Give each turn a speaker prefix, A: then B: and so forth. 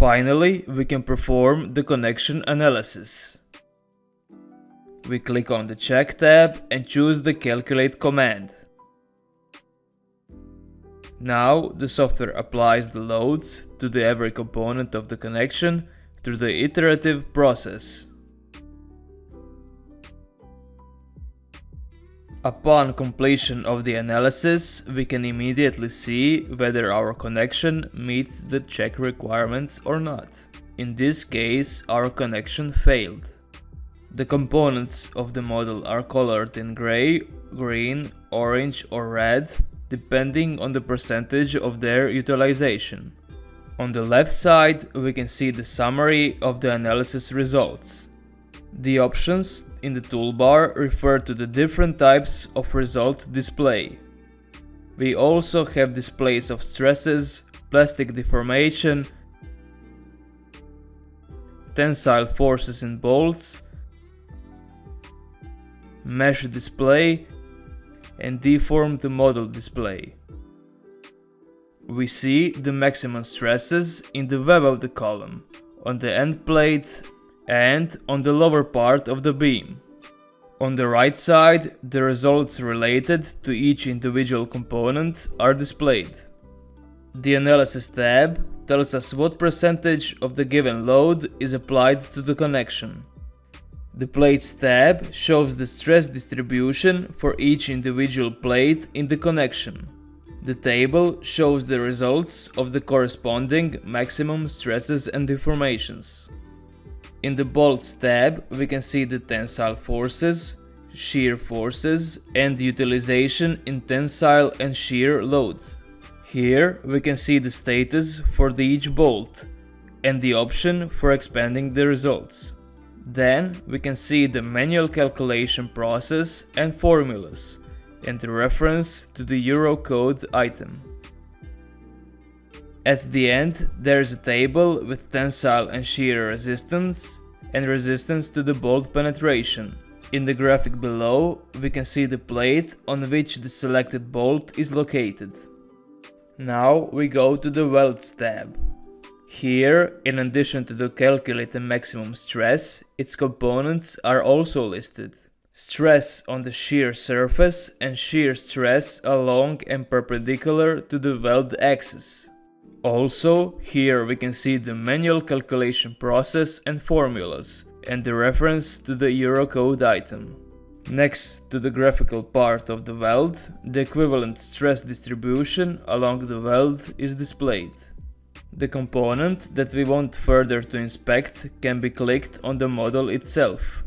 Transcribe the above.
A: Finally, we can perform the connection analysis. We click on the Check tab and choose the Calculate command. Now the software applies the loads to every component of the connection through the iterative process. Upon completion of the analysis, we can immediately see whether our connection meets the check requirements or not. In this case, our connection failed. The components of the model are colored in gray, green, orange or red, depending on the percentage of their utilization. On the left side, we can see the summary of the analysis results. The options in the toolbar refer to the different types of result display. We also have displays of stresses, plastic deformation, tensile forces in bolts, mesh display, and deformed model display. We see the maximum stresses in the web of the column, on the end plate, and on the lower part of the beam. On the right side, the results related to each individual component are displayed. The Analysis tab tells us what percentage of the given load is applied to the connection. The Plates tab shows the stress distribution for each individual plate in the connection. The table shows the results of the corresponding maximum stresses and deformations. In the Bolts tab, we can see the tensile forces, shear forces, and utilization in tensile and shear loads. Here we can see the status for each bolt and the option for expanding the results. Then we can see the manual calculation process and formulas and the reference to the Eurocode item. At the end, there is a table with tensile and shear resistance and resistance to the bolt penetration. In the graphic below, we can see the plate on which the selected bolt is located. Now we go to the Welds tab. Here, in addition to the calculated maximum stress, its components are also listed. Stress on the shear surface and shear stress along and perpendicular to the weld axis. Also, here we can see the manual calculation process and formulas, and the reference to the Eurocode item. Next to the graphical part of the weld, the equivalent stress distribution along the weld is displayed. The component that we want further to inspect can be clicked on the model itself.